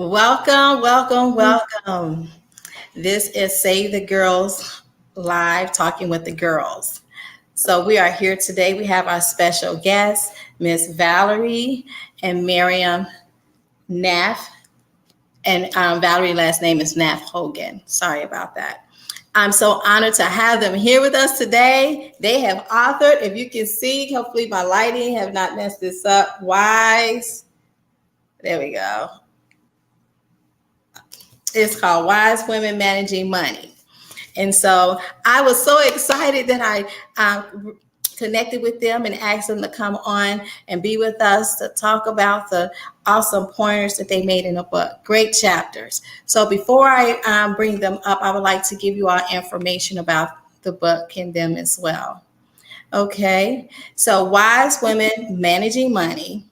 Welcome, welcome, welcome. This is Save the Girls Live, talking with the girls. So we are here today. We have our special guests, Miss Valerie and Miriam Nath. And Valerie last name is Nath Hogan. Sorry about that. I'm so honored to have them here with us today. They have authored, if you can see, hopefully my lighting have not messed this up, Wise. There we go. It's called Wise Women Managing Money. And so I was so excited that I connected with them and asked them to come on and be with us to talk about the awesome pointers that they made in the book. Great chapters. So before I bring them up, I would like to give you all information about the book and them as well. Okay, so Wise Women Managing Money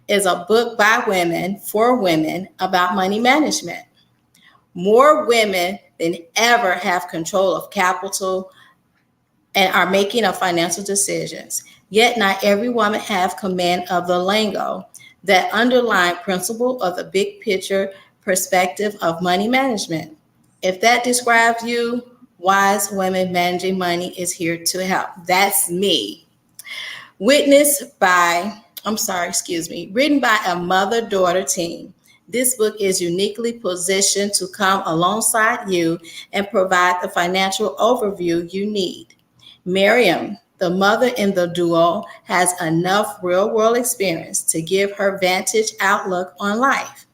is a book by women for women about money management. More women than ever have control of capital and are making of financial decisions. Yet not every woman have command of the lingo, that underlying principle of the big picture perspective of money management. If that describes you, Wise Women Managing Money is here to help. That's me. Written by a mother-daughter team. This book is uniquely positioned to come alongside you and provide the financial overview you need. Miriam, the mother in the duo, has enough real-world experience to give her vantage outlook on life.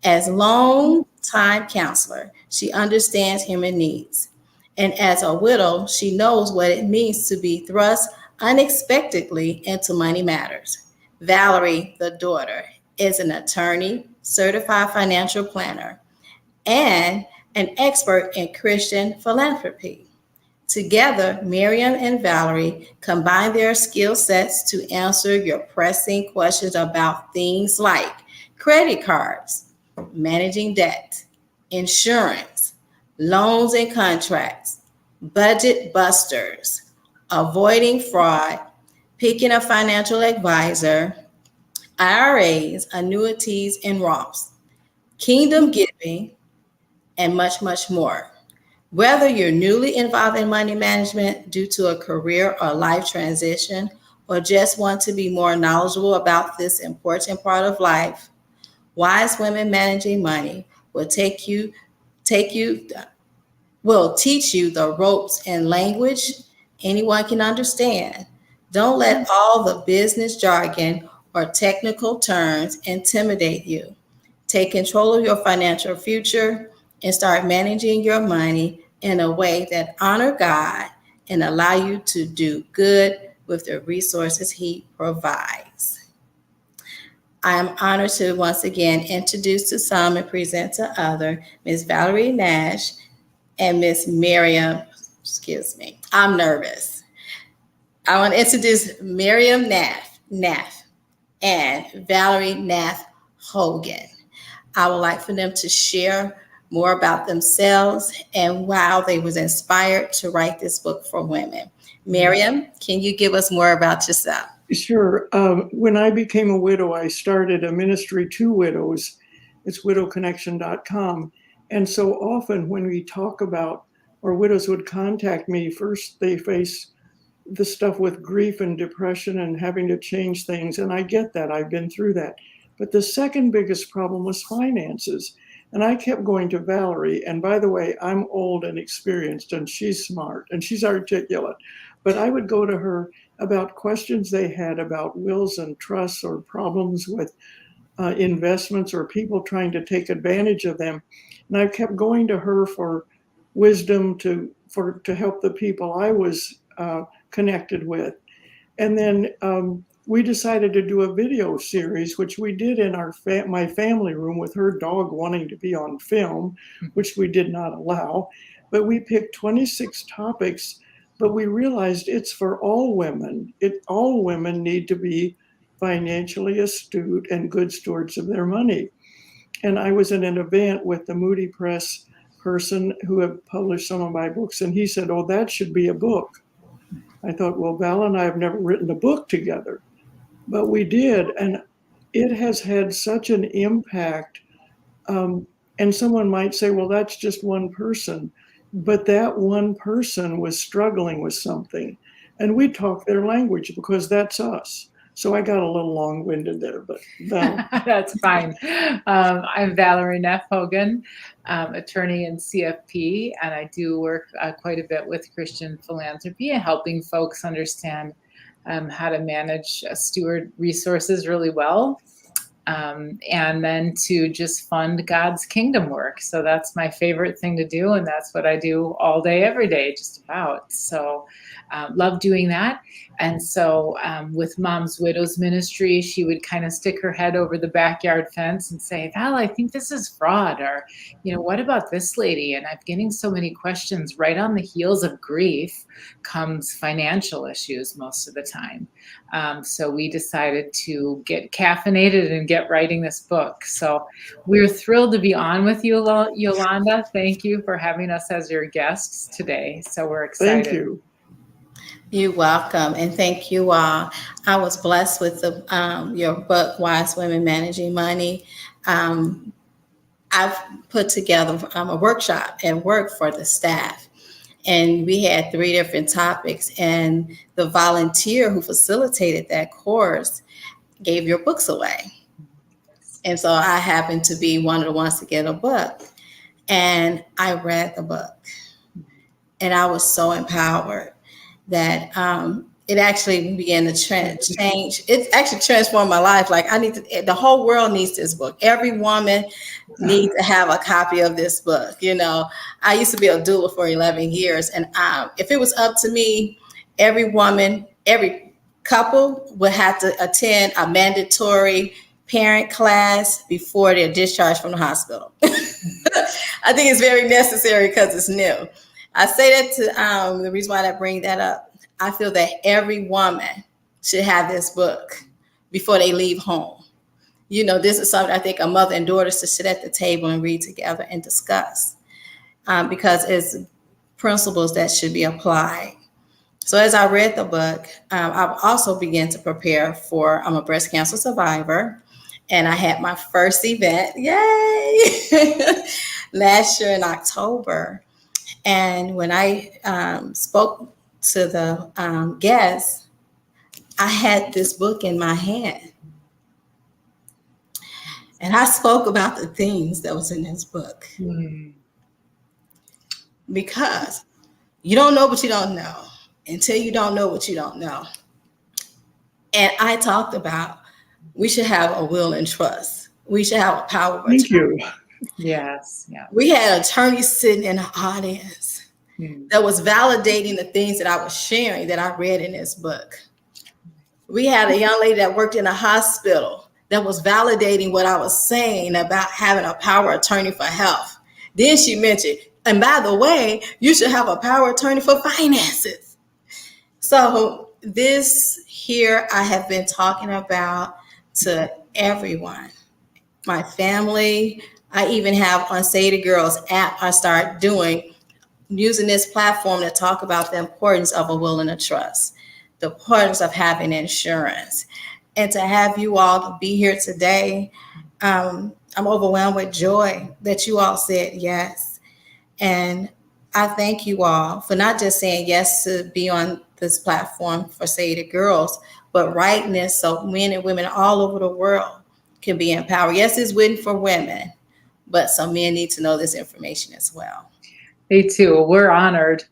As long-time counselor, she understands human needs. And as a widow, she knows what it means to be thrust unexpectedly into money matters. Valerie, the daughter, is an attorney, certified financial planner, and an expert in Christian philanthropy. Together, Miriam and Valerie combine their skill sets to answer your pressing questions about things like credit cards, managing debt, insurance, loans and contracts, budget busters, avoiding fraud, picking a financial advisor, IRAs, annuities, and Roths, kingdom giving, and much, much more. Whether you're newly involved in money management due to a career or life transition, or just want to be more knowledgeable about this important part of life, Wise Women Managing Money will take you will teach you the ropes and language anyone can understand. Don't let all the business jargon or technical terms intimidate you. Take control of your financial future and start managing your money in a way that honor God and allow you to do good with the resources He provides. I am honored to once again introduce to some and present to other Ms. Valerie Nash and Miss Miriam, excuse me, I'm nervous. I want to introduce Miriam Nath and Valerie Nath Hogan. I would like for them to share more about themselves and how they was inspired to write this book for women. Miriam, can you give us more about yourself? Sure. When I became a widow, I started a ministry to widows. It's widowconnection.com. And so often when we talk about, or widows would contact me, first they face the stuff with grief and depression and having to change things. And I get that. I've been through that. But the second biggest problem was finances. And I kept going to Valerie. And by the way, I'm old and experienced, and she's smart and she's articulate. But I would go to her about questions they had about wills and trusts or problems with investments or people trying to take advantage of them. And I kept going to her for wisdom to help the people I was connected with. And then we decided to do a video series, which we did in my family room with her dog wanting to be on film, which we did not allow. But we picked 26 topics, but we realized it's for all women. All women need to be financially astute and good stewards of their money. And I was in an event with the Moody Press person who had published some of my books, and he said, "Oh, that should be a book." I thought, well, Val and I have never written a book together, but we did. And it has had such an impact And someone might say, well, that's just one person. But that one person was struggling with something. And we talk their language because that's us. So I got a little long-winded there, but Val. That's fine. I'm Valerie Neff Hogan, attorney in CFP, and I do work quite a bit with Christian philanthropy and helping folks understand how to manage steward resources really well. And then to just fund God's kingdom work. So that's my favorite thing to do. And that's what I do all day, every day, just about. So love doing that. And so with Mom's Widows Ministry, she would kind of stick her head over the backyard fence and say, Val, I think this is fraud. Or, what about this lady? And I'm getting so many questions. Right on the heels of grief comes financial issues most of the time. So we decided to get caffeinated and get writing this book. So we're thrilled to be on with you, Yolanda. Thank you for having us as your guests today. So we're excited. Thank you. You're welcome, and thank you all. I was blessed with your book, Wise Women Managing Money. I've put together a workshop at work for the staff, and we had 3 different topics, and the volunteer who facilitated that course gave your books away. And so I happened to be one of the ones to get a book, and I read the book, and I was so empowered that it actually began to change. It actually transformed my life. Like the whole world needs this book. Every woman needs to have a copy of this book. I used to be a doula for 11 years. And if it was up to me, every woman, every couple would have to attend a mandatory parent class before they're discharged from the hospital. I think it's very necessary because it's new. I say that to the reason why I bring that up. I feel that every woman should have this book before they leave home. This is something I think a mother and daughter should sit at the table and read together and discuss because it's principles that should be applied. So as I read the book, I've also began to prepare for, I'm a breast cancer survivor, and I had my first event, yay, last year in October. And when I spoke to the guests, I had this book in my hand. And I spoke about the things that was in this book. Because you don't know what you don't know until you don't know what you don't know. And I talked about we should have a will and trust. We should have a power of attorney. Thank you. Yes. Yeah. We had attorneys sitting in the audience that was validating the things that I was sharing that I read in this book. We had a young lady that worked in a hospital that was validating what I was saying about having a power attorney for health. Then she mentioned, and by the way, you should have a power attorney for finances. So this here I have been talking about to everyone, my family. I even have on Say the Girls app, I start using this platform to talk about the importance of a will and a trust, the importance of having insurance. And to have you all be here today, I'm overwhelmed with joy that you all said yes. And I thank you all for not just saying yes to be on this platform for Say the Girls, but writing this so men and women all over the world can be empowered. Yes, it's written for women, but some men need to know this information as well. Me too. We're honored.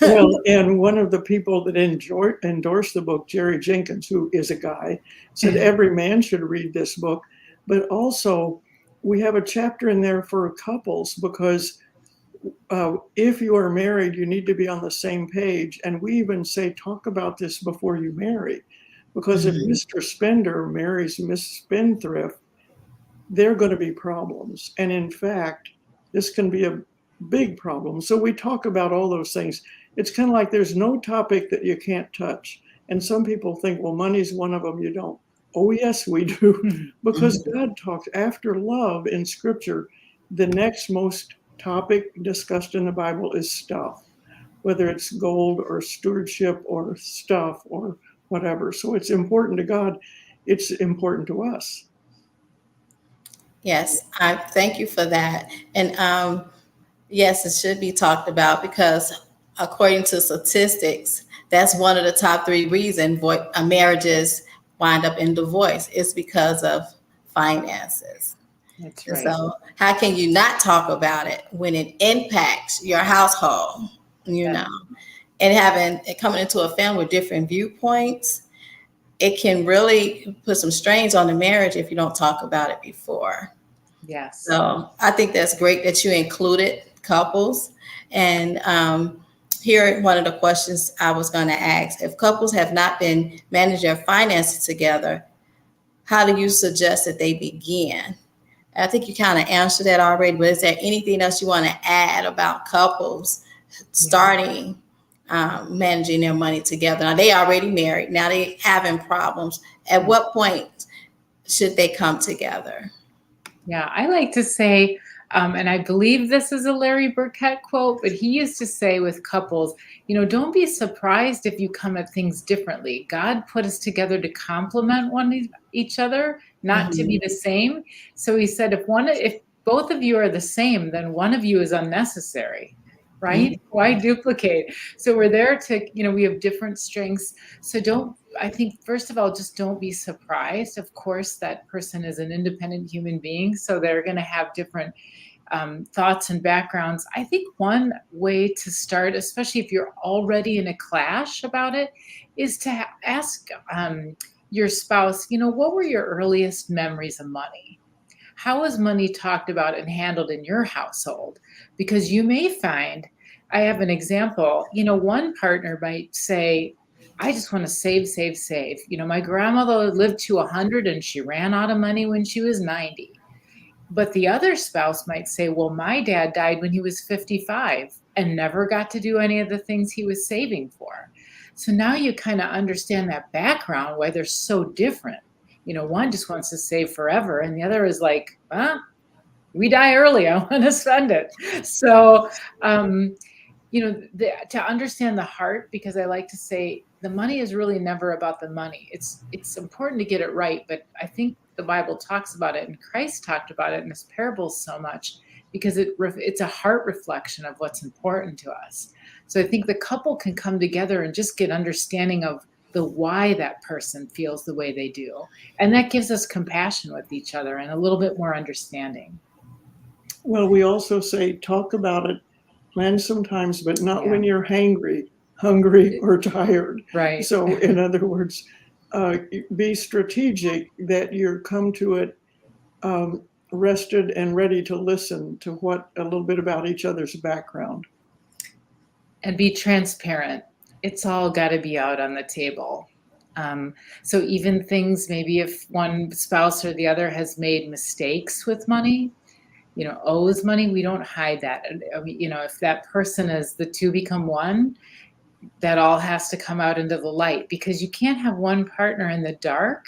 Well, and one of the people that endorsed the book, Jerry Jenkins, who is a guy, said every man should read this book. But also, we have a chapter in there for couples because if you are married, you need to be on the same page. And we even say, talk about this before you marry. Because if Mr. Spender marries Miss Spendthrift, there are going to be problems. And in fact, this can be a big problem. So we talk about all those things. It's kind of like there's no topic that you can't touch. And some people think, well, money's one of them. You don't. Oh, yes, we do. Because God talks after love in Scripture. The next most topic discussed in the Bible is stuff, whether it's gold or stewardship or stuff or whatever. So it's important to God. It's important to us. Yes, I thank you for that. And yes, it should be talked about because according to statistics, that's one of the top three reasons marriages wind up in divorce. It's because of finances. That's And right. so, how can you not talk about it when it impacts your household? You Yeah. know, and having it coming into a family with different viewpoints, it can really put some strains on the marriage if you don't talk about it before. Yes. So I think that's great that you included couples. And here, one of the questions I was going to ask: if couples have not been managing their finances together, how do you suggest that they begin? I think you kind of answered that already, but is there anything else you want to add about couples Yeah. starting managing their money together? Now they already married. Now they having problems. At what point should they come together? Yeah, I like to say, and I believe this is a Larry Burkett quote, but he used to say with couples, don't be surprised if you come at things differently. God put us together to complement each other, not to be Mhm. the same. So he said, if both of you are the same, then one of you is unnecessary, right? Why duplicate? So we're there to, we have different strengths. So I think, first of all, just don't be surprised. Of course, that person is an independent human being, so they're going to have different thoughts and backgrounds. I think one way to start, especially if you're already in a clash about it, is to ask your spouse, what were your earliest memories of money? How was money talked about and handled in your household? Because you may find, I have an example, one partner might say, I just want to save, save, save. My grandmother lived to 100 and she ran out of money when she was 90. But the other spouse might say, well, my dad died when he was 55 and never got to do any of the things he was saving for. So now you kind of understand that background, why they're so different. One just wants to save forever, and the other is like, we die early. I want to spend it. So, to understand the heart, because I like to say the money is really never about the money. It's important to get it right, but I think the Bible talks about it, and Christ talked about it in his parables so much because it's a heart reflection of what's important to us. So I think the couple can come together and just get understanding of the why that person feels the way they do, and that gives us compassion with each other and a little bit more understanding. Well, we also say talk about it, plan sometimes, but not Yeah. when you're hungry, or tired. Right. So, in other words, be strategic that you come to it rested and ready to listen to a little bit about each other's background. And be transparent. It's all got to be out on the table. So even things, maybe if one spouse or the other has made mistakes with money, owes money, we don't hide that. If that person is, the two become one, that all has to come out into the light, because you can't have one partner in the dark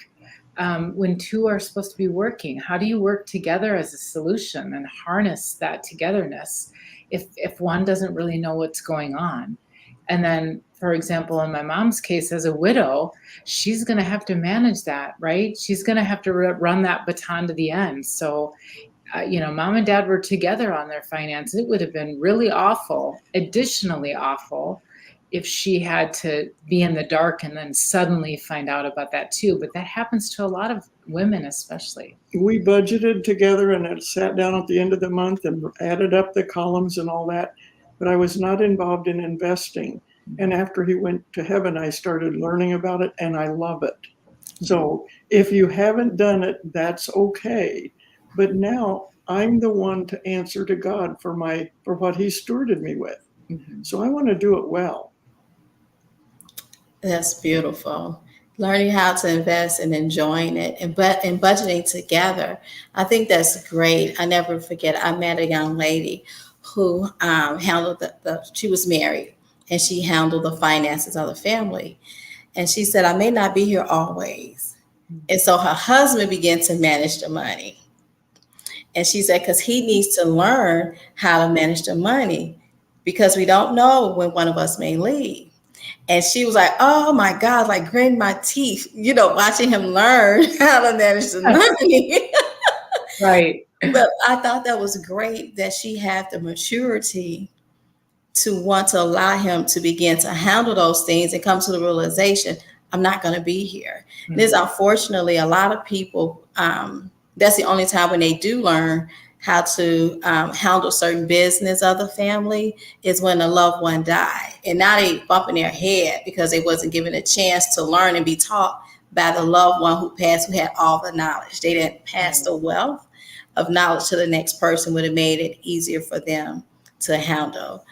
when two are supposed to be working. How do you work together as a solution and harness that togetherness if one doesn't really know what's going on? And then, for example, in my mom's case, as a widow, she's going to have to manage that, right? She's going to have to run that baton to the end. So, mom and dad were together on their finances. It would have been really awful, additionally awful, if she had to be in the dark and then suddenly find out about that too. But that happens to a lot of women, especially. We budgeted together and it sat down at the end of the month and added up the columns and all that, but I was not involved in investing. And after he went to heaven, I started learning about it and I love it. So if you haven't done it, that's okay. But now I'm the one to answer to God for what he stewarded me with. Mm-hmm. So I want to do it well. That's beautiful. Learning how to invest and enjoying it and budgeting together. I think that's great. I never forget, I met a young lady who handled she was married and she handled the finances of the family. And she said, I may not be here always. And so her husband began to manage the money. And she said, because he needs to learn how to manage the money because we don't know when one of us may leave. And she was like, oh my God, like gritting my teeth, watching him learn how to manage the money. Right. But I thought that was great that she had the maturity to want to allow him to begin to handle those things and come to the realization, I'm not going to be here. And it's unfortunately a lot of people, that's the only time when they do learn how to handle certain business of the family is when a loved one died. And now they bumping their head because they wasn't given a chance to learn and be taught by the loved one who passed, who had all the knowledge. They didn't pass the wealth of knowledge to the next person, would have made it easier for them to handle.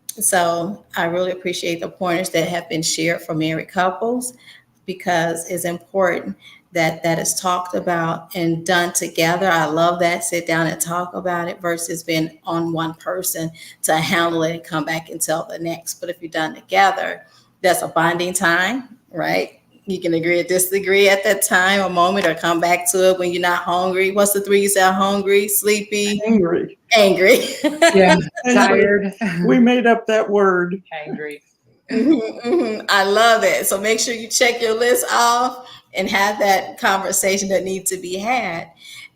So I really appreciate the pointers that have been shared for married couples, because it's important that that is talked about and done together. I love that. Sit down and talk about it versus being on one person to handle it and come back and tell the next. But if you're done together, that's a bonding time, right? You can agree or disagree at that time or moment, or come back to it when you're not hungry. What's the three you said? Hungry, sleepy, Angry. angry. Yeah. Angry. Tired. We made up that word. Angry. I love it. So make sure you check your list off and have that conversation that needs to be had.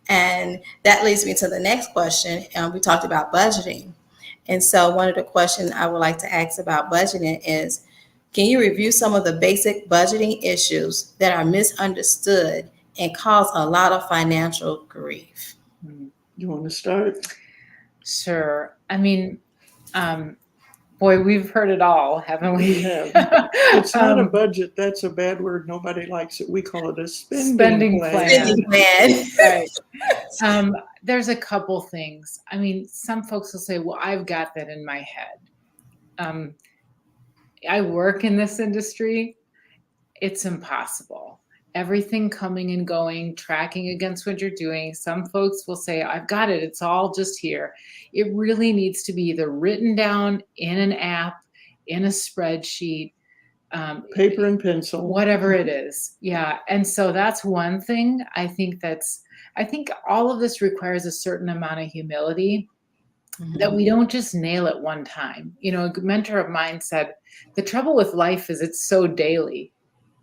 And that leads me to the next question. We talked about budgeting. And so one of the questions I would like to ask about budgeting is, can you review some of the basic budgeting issues that are misunderstood and cause a lot of financial grief? You want to start? Sure. I mean, boy, we've heard it all, haven't we? We have. It's not a budget. That's a bad word. Nobody likes it. We call it a spending plan. Spending plan. Right. There's a couple things. I mean, some folks will say, well, I've got that in my head. I work in this industry. It's impossible. Everything coming and going, tracking against what you're doing. Some folks will say, I've got it. It's all just here. It really needs to be either written down in an app, in a spreadsheet, Paper and pencil. whatever it is. Yeah. And so that's one thing. I think all of this requires a certain amount of humility, that we don't just nail it one time. You know, a mentor of mine said, the trouble with life is it's so daily.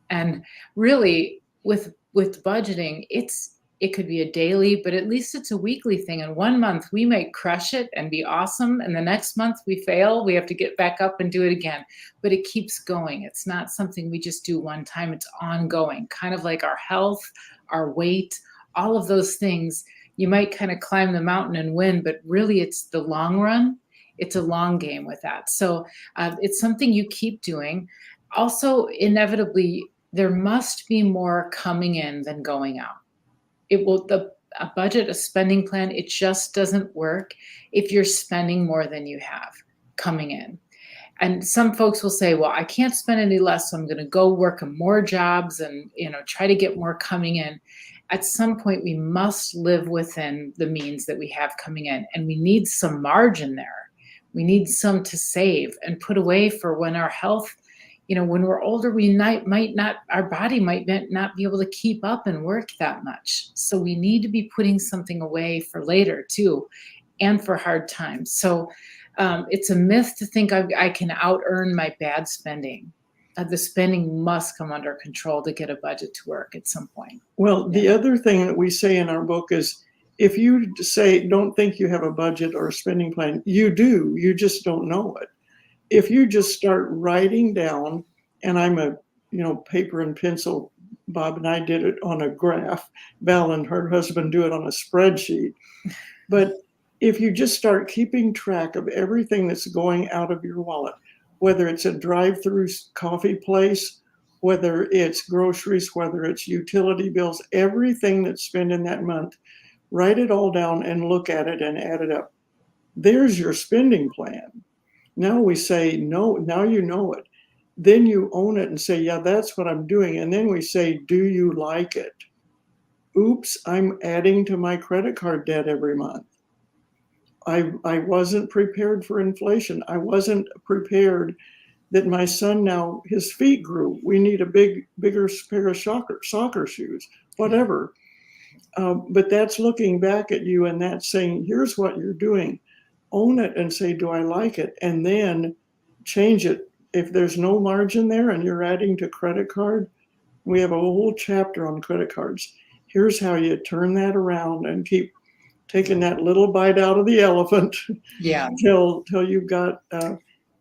And really with budgeting, it could be a daily, but at least it's a weekly thing. And 1 month we might crush it and be awesome. And the next month we fail, we have to get back up and do it again. But it keeps going. It's not something we just do one time. It's ongoing, kind of like our health, our weight, all of those things. You might kind of climb the mountain and win, but really it's the long run. It's a long game with that. So it's something you keep doing. Also, inevitably, there must be more coming in than going out. A budget, a spending plan, it just doesn't work if you're spending more than you have coming in. And some folks will say, well, I can't spend any less, so I'm going to go work more jobs and, try to get more coming in. At some point, we must live within the means that we have coming in, and we need some margin there. We need some to save and put away for when our health, when we're older, our body might not be able to keep up and work that much. So we need to be putting something away for later too, and for hard times. So it's a myth to think I can out earn my bad spending. The spending must come under control to get a budget to work at some point. Well, the other thing that we say in our book is, if you don't think you have a budget or a spending plan, you do, you just don't know it. If you just start writing down, and I'm a, paper and pencil, Bob and I did it on a graph, Val and her husband do it on a spreadsheet. But if you just start keeping track of everything that's going out of your wallet, whether it's a drive-through coffee place, whether it's groceries, whether it's utility bills, everything that's spent in that month, write it all down and look at it and add it up. There's your spending plan. Now we say, no, now you know it. Then you own it and say, yeah, that's what I'm doing. And then we say, do you like it? Oops, I'm adding to my credit card debt every month. I wasn't prepared for inflation. I wasn't prepared that my son now, his feet grew. We need a bigger pair of soccer shoes, whatever. But that's looking back at you and that's saying, here's what you're doing. Own it and say, do I like it? And then change it. If there's no margin there and you're adding to credit card, we have a whole chapter on credit cards. here's how you turn that around and keep taking that little bite out of the elephant Yeah. till you've got.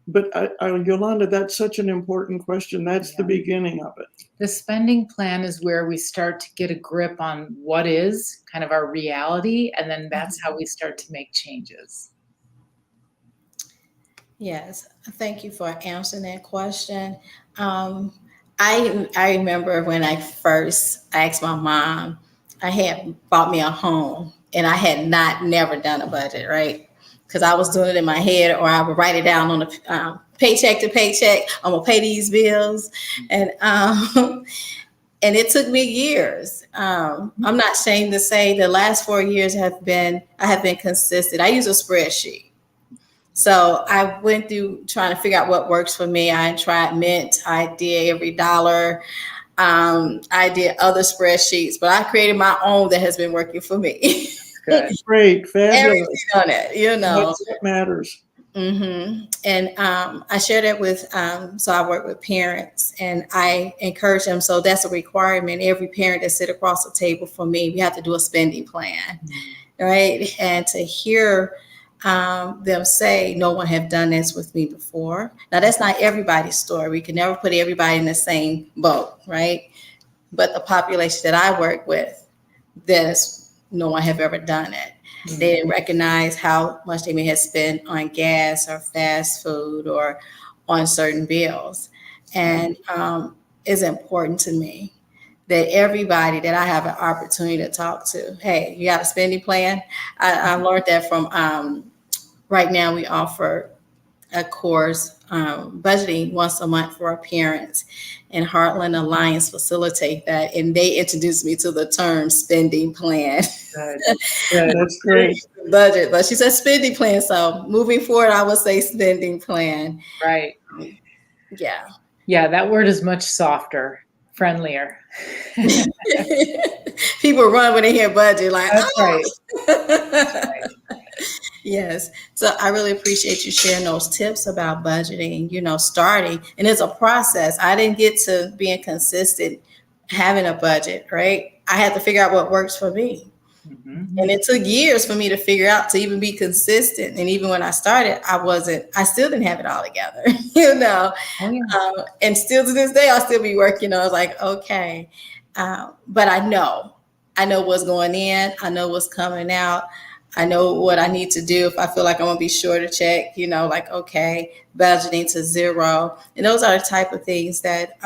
But Yolanda, that's such an important question. That's the Yeah. beginning of it. The spending plan is where we start to get a grip on what is kind of our reality, and then that's how we start to make changes. Yes, thank you for answering that question. I remember when I first asked my mom, I had bought me a home, and I had never done a budget, right? Because I was doing it in my head, or I would write it down on a paycheck to paycheck. I'm gonna pay these bills, and and it took me years. I'm not ashamed to say the last 4 years I have been consistent. I use a spreadsheet. So I went through trying to figure out what works for me. I tried Mint, I did Every Dollar, I did other spreadsheets, but I created my own that has been working for me. Good. Great, fabulous. Everything on it, you know. That's what matters. And I shared it with, so I work with parents, and I encourage them. So that's a requirement. Every parent that sit across the table from me, we have to do a spending plan, right? And to hear them say, no one have done this with me before. Now, that's not everybody's story. We can never put everybody in the same boat, right? But the population that I work with, no one have ever done it. They didn't recognize how much they may have spent on gas or fast food or on certain bills. And it's important to me that everybody that I have an opportunity to talk to, hey, you got a spending plan? I learned that from, right now we offer a course, budgeting once a month for our parents, and Heartland Alliance facilitate that. And they introduced me to the term spending plan. Good. That's great. Budget, but she said spending plan. So moving forward, I would say spending plan. Right. Yeah. Yeah, that word is much softer, friendlier. People run when they hear budget, like, That's right. That's right. Yes. So I really appreciate you sharing those tips about budgeting, starting. And it's a process. I didn't get to being consistent having a budget, right? I had to figure out what works for me. Mm-hmm. And it took years for me to figure out to even be consistent. And even when I started, I still didn't have it all together, Oh, yeah. And still to this day, I'll still be working. I was like, okay. But I know what's going in. I know what's coming out. I know what I need to do if I feel like I'm going to be short a check, like, okay, budgeting to zero. And those are the type of things that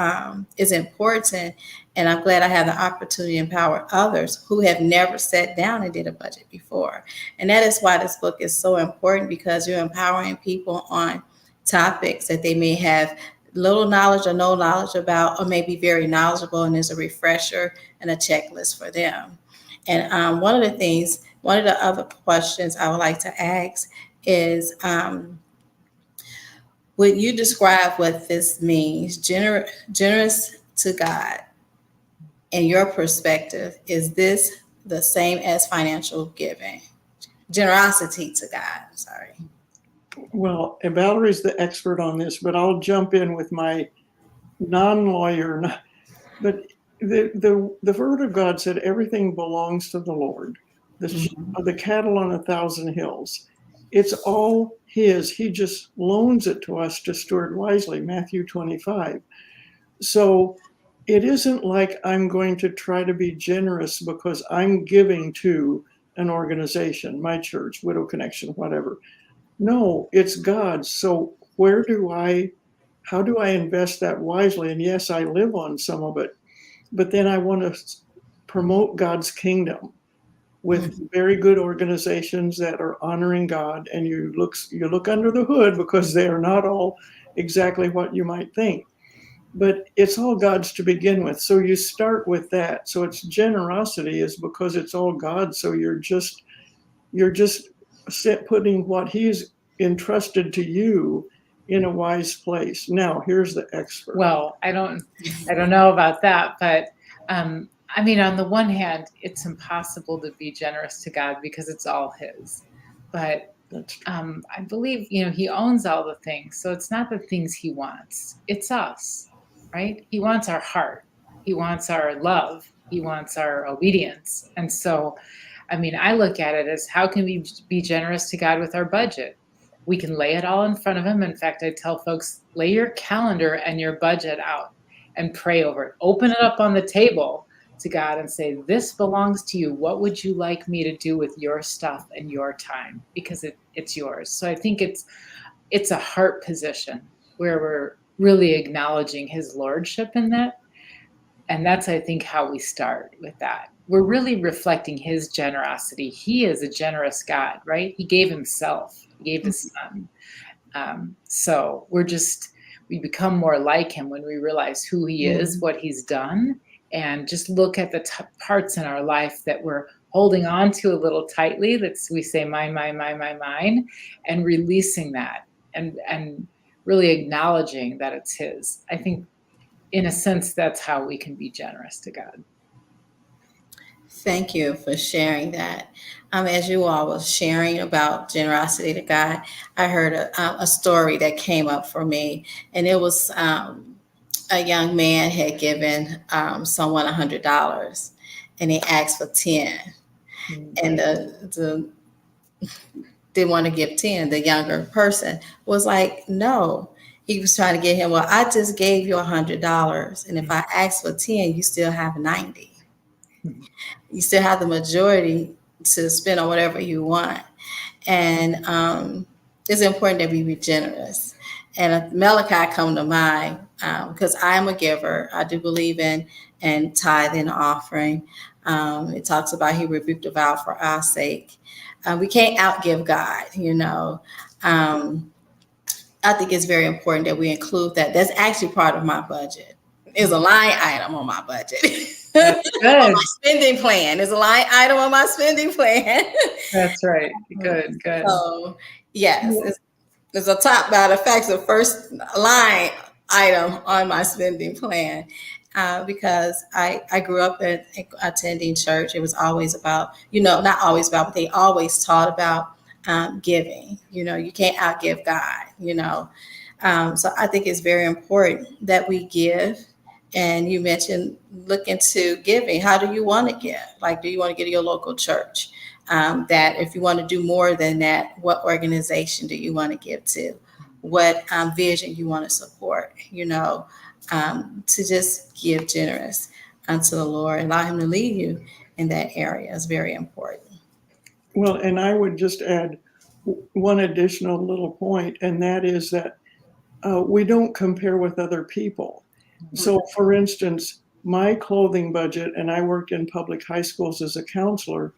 is important. And I'm glad I have the opportunity to empower others who have never sat down and did a budget before. And that is why this book is so important, because you're empowering people on topics that they may have little knowledge or no knowledge about, or maybe very knowledgeable, and there's a refresher and a checklist for them. And one of the other questions I would like to ask is, would you describe what this means, generous to God? In your perspective, is this the same as financial giving? Generosity to God, sorry. Well, and Valerie's the expert on this, but I'll jump in with my non-lawyer. But the Word of God said everything belongs to the Lord. The cattle on 1,000 hills. It's all His. He just loans it to us to steward wisely, Matthew 25. So it isn't like I'm going to try to be generous because I'm giving to an organization, my church, Widow Connection, whatever. No, it's God's. So how do I invest that wisely? And yes, I live on some of it, but then I want to promote God's kingdom with very good organizations that are honoring God. And you look under the hood, because they are not all exactly what you might think. But it's all God's to begin with. So you start with that. So it's generosity is because it's all God. So you're just putting what He's entrusted to you in a wise place. Now, here's the expert. Well, I don't know about that, but I mean, on the one hand, it's impossible to be generous to God because it's all His. But I believe, He owns all the things. So it's not the things He wants. It's us, right? He wants our heart. He wants our love. He wants our obedience. And so, I mean, I look at it as how can we be generous to God with our budget? We can lay it all in front of him. In fact, I tell folks, lay your calendar and your budget out and pray over it. Open it up on the table to God and say, this belongs to you. What would you like me to do with your stuff and your time? Because it's yours. So I think it's a heart position where we're really acknowledging his lordship in that. And that's, I think, how we start with that. We're really reflecting his generosity. He is a generous God, right? He gave himself, he gave his son. So we become more like him when we realize who he is, what he's done, and just look at the parts in our life that we're holding on to a little tightly. We say mine, and releasing that and really acknowledging that it's his. I think in a sense, that's how we can be generous to God. Thank you for sharing that. As you all was sharing about generosity to God, I heard a story that came up for me, and it was a young man had given someone $100, and he asked for 10, and the didn't want to give 10. The younger person was like, no. He was trying to get him, well, I just gave you $100. And if I ask for 10, you still have 90. You still have the majority to spend on whatever you want. And it's important that we be generous. And Malachi come to mind because I am a giver. I do believe in tithe and offering. It talks about he rebuked the vow for our sake. We can't outgive God, you know. I think it's very important that we include that. That's actually part of my budget. It's a line item on my budget. That's good. On my spending plan. It's a line item on my spending plan. That's right. Good. So, yes, it's a top matter of fact, the first line item on my spending plan. Because I grew up attending church. It was always about, not always about, but they always taught about giving. You can't outgive God, So I think it's very important that we give. And you mentioned look into giving. How do you want to give? Like, do you want to give to your local church? That if you want to do more than that, what organization do you want to give to? What vision you want to support? To just give generous unto the Lord and allow him to lead you in that area is very important. Well, and I would just add one additional little point, and that is that we don't compare with other people. So, for instance, my clothing budget, and I worked in public high schools as a counselor,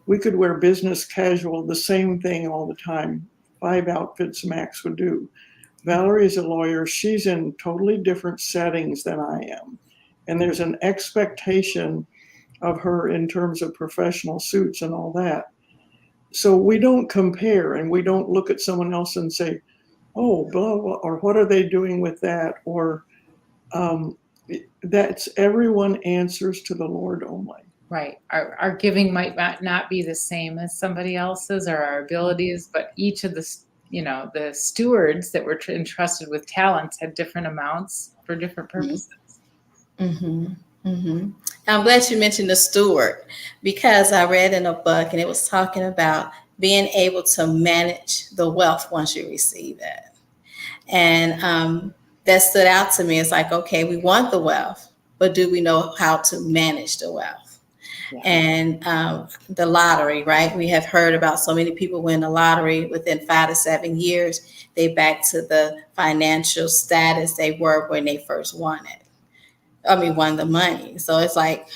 we could wear business casual, the same thing all the time. 5 outfits max would do. Valerie's a lawyer. She's in totally different settings than I am. And there's an expectation of her in terms of professional suits and all that. So we don't compare, and we don't look at someone else and say, oh, blah, blah, or what are they doing with that? Or that's everyone answers to the Lord only. Right. Our giving might not be the same as somebody else's or our abilities, but each of the stewards that were entrusted with talents had different amounts for different purposes. Mm-hmm. Mm-hmm. I'm glad you mentioned the steward, because I read in a book and it was talking about being able to manage the wealth once you receive it. And that stood out to me. It's like, okay, we want the wealth, but do we know how to manage the wealth? Yeah. And the lottery, right? We have heard about so many people win the lottery within 5 to 7 years. They back to the financial status they were when they first won the money. So it's like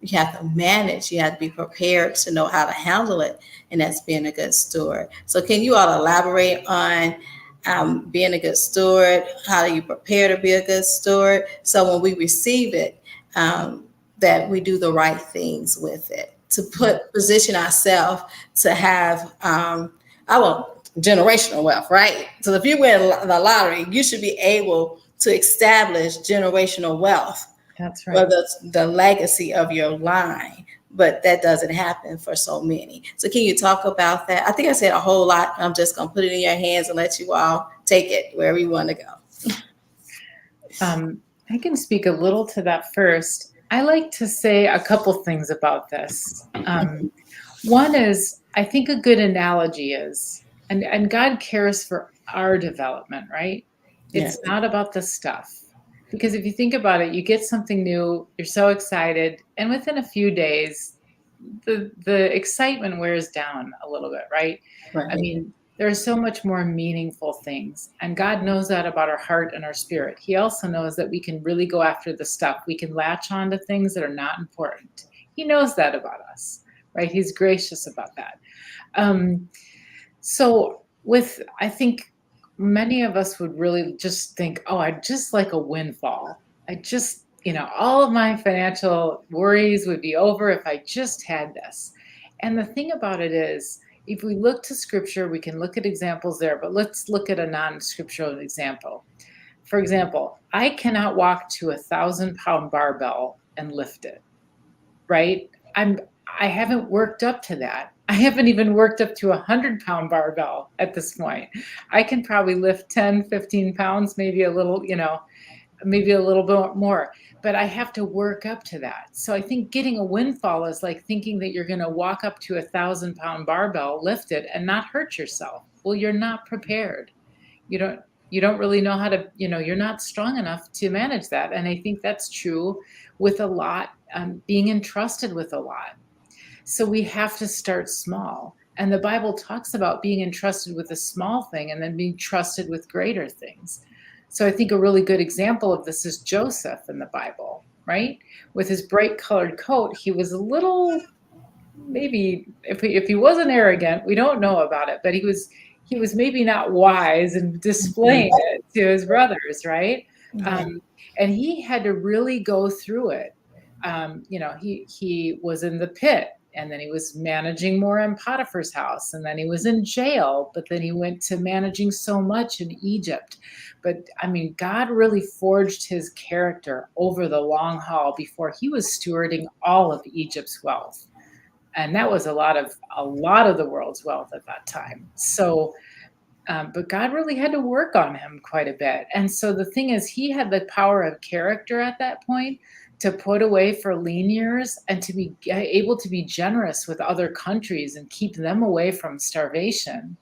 you have to manage. You have to be prepared to know how to handle it. And that's being a good steward. So can you all elaborate on being a good steward? How do you prepare to be a good steward? So when we receive it, that we do the right things with it, to position ourselves to have generational wealth, right? So if you win the lottery, you should be able to establish generational wealth. That's right. For the legacy of your line. But that doesn't happen for so many. So can you talk about that? I think I said a whole lot. I'm just going to put it in your hands and let you all take it wherever you want to go. I can speak a little to that first. I like to say a couple things about this. One is, I think a good analogy is, and God cares for our development, right? Yes. It's not about the stuff. Because if you think about it, you get something new, you're so excited, and within a few days, the excitement wears down a little bit, right? I Right. mean, there are so much more meaningful things, and God knows that about our heart and our spirit. He also knows that we can really go after the stuff. We can latch on to things that are not important. He knows that about us, right? He's gracious about that. Um, so with I think many of us would really just think, oh, I'd just like a windfall. I just, all of my financial worries would be over if I just had this. And the thing about it is, if we look to scripture, we can look at examples there, but let's look at a non-scriptural example. For example, I cannot walk to 1,000-pound barbell and lift it, right? I haven't worked up to that. I haven't even worked up to 100-pound barbell at this point. I can probably lift 10, 15 pounds, maybe a little, maybe a little bit more, but I have to work up to that. So I think getting a windfall is like thinking that you're going to walk up to 1,000-pound barbell, lift it, and not hurt yourself. Well, you're not prepared. You don't really know how to, you're not strong enough to manage that. And I think that's true with a lot, being entrusted with a lot. So we have to start small. And the Bible talks about being entrusted with a small thing and then being trusted with greater things. So I think a really good example of this is Joseph in the Bible, right? With his bright colored coat, he was a little, maybe if he wasn't arrogant, we don't know about it, but he was maybe not wise in displaying it to his brothers, right? And he had to really go through it. He was in the pit, and then he was managing more in Potiphar's house, and then he was in jail, but then he went to managing so much in Egypt. But I mean, God really forged his character over the long haul before he was stewarding all of Egypt's wealth. And that was a lot of the world's wealth at that time. So but God really had to work on him quite a bit. And so the thing is, he had the power of character at that point to put away for lean years and to be able to be generous with other countries and keep them away from starvation.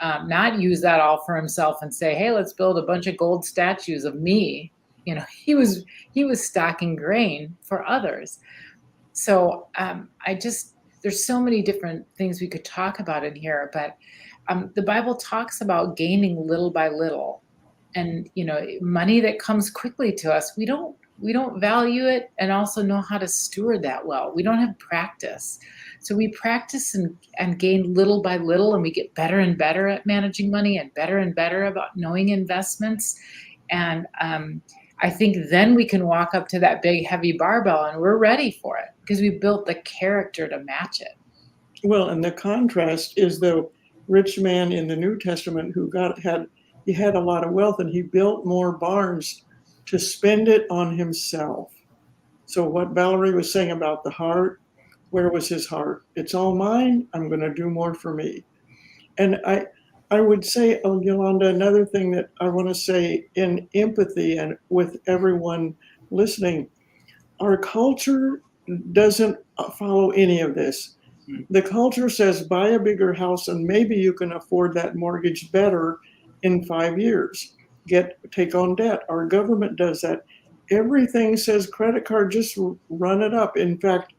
Not use that all for himself and say, hey, let's build a bunch of gold statues of me. He was stocking grain for others. So there's so many different things we could talk about in here, but the Bible talks about gaining little by little, and money that comes quickly to us, we don't value it and also know how to steward that well. We don't have practice, so we practice and gain little by little, and we get better and better at managing money and better about knowing investments. And I think then we can walk up to that big heavy barbell and we're ready for it because we built the character to match it. Well, and the contrast is the rich man in the New Testament who had a lot of wealth, and he built more barns to spend it on himself. So what Valerie was saying about the heart, where was his heart? It's all mine. I'm going to do more for me. And I would say, Yolanda, another thing that I want to say in empathy and with everyone listening, our culture doesn't follow any of this. The culture says, buy a bigger house and maybe you can afford that mortgage better in 5 years. Take on debt. Our government does that. Everything says credit card, just run it up. In fact,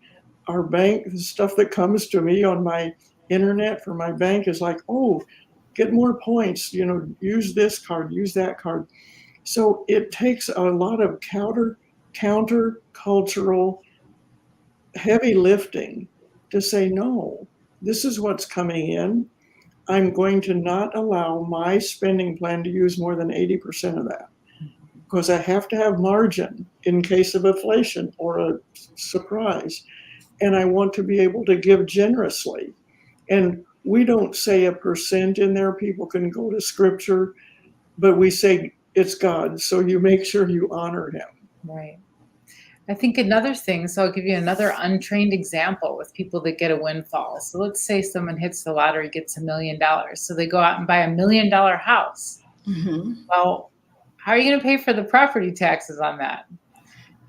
our bank, the stuff that comes to me on my internet for my bank is like, oh, get more points, use this card, use that card. So it takes a lot of counter cultural heavy lifting to say, no, this is what's coming in. I'm going to not allow my spending plan to use more than 80% of that because I have to have margin in case of inflation or a surprise. And I want to be able to give generously. And we don't say a percent in there. People can go to scripture, but we say it's God. So you make sure you honor him. Right. I think another thing, so I'll give you another untrained example with people that get a windfall. So let's say someone hits the lottery, gets $1 million. So they go out and buy $1 million house. Mm-hmm. Well, how are you going to pay for the property taxes on that?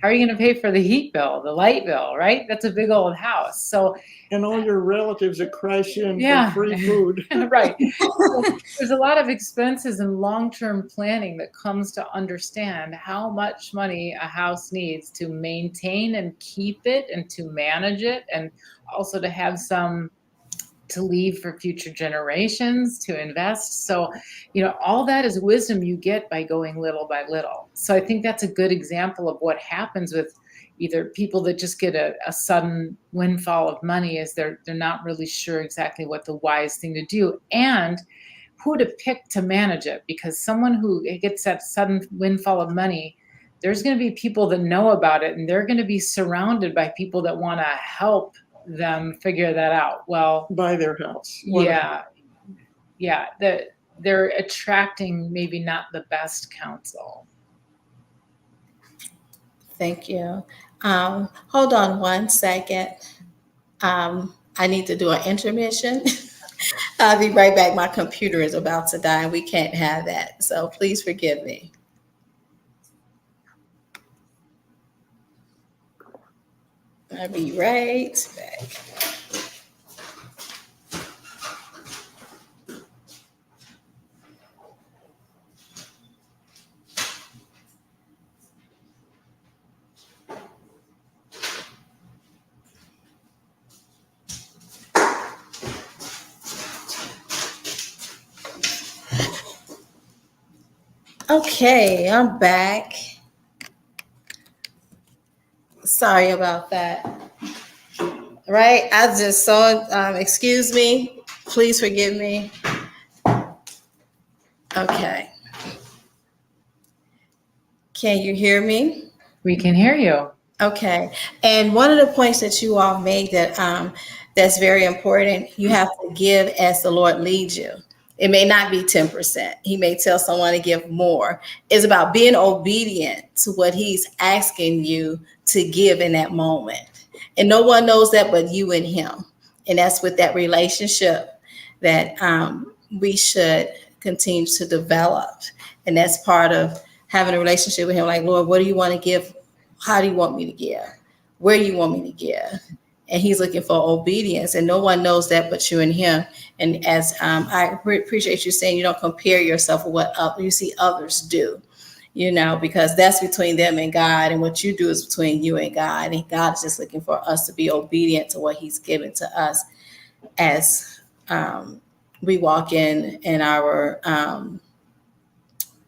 how are you going to pay for the heat bill, the light bill, right? That's a big old house. So And all your relatives that crash in yeah, for free food. right. So there's a lot of expenses and long-term planning that comes to understand how much money a house needs to maintain and keep it and to manage it, and also to have some to leave for future generations to invest. So, all that is wisdom you get by going little by little. So I think that's a good example of what happens with either people that just get a sudden windfall of money, is they're not really sure exactly what the wise thing to do and who to pick to manage it. Because someone who gets that sudden windfall of money, there's going to be people that know about it, and they're going to be surrounded by people that want to help them figure that out. Well, Buy their house. yeah, yeah, they're attracting maybe not the best counsel. Thank you. Hold on one second. I need to do an intermission. I'll be right back. My computer is about to die and we can't have that. So please forgive me. I'll be right back. Okay, I'm back. Sorry about that. Right, I just saw, excuse me, please forgive me. Okay. Can you hear me? We can hear you. Okay. And one of the points that you all made that's very important, you have to give as the Lord leads you. It may not be 10%. He may tell someone to give more. It's about being obedient to what he's asking you to give in that moment. And no one knows that but you and him. And that's with that relationship that we should continue to develop. And that's part of having a relationship with him. Like, Lord, what do you want to give? How do you want me to give? Where do you want me to give? And he's looking for obedience, and no one knows that but you and him. And as I appreciate you saying, you don't compare yourself with what you see others do, because that's between them and God, and what you do is between you and God. And God is just looking for us to be obedient to what he's given to us as we walk in our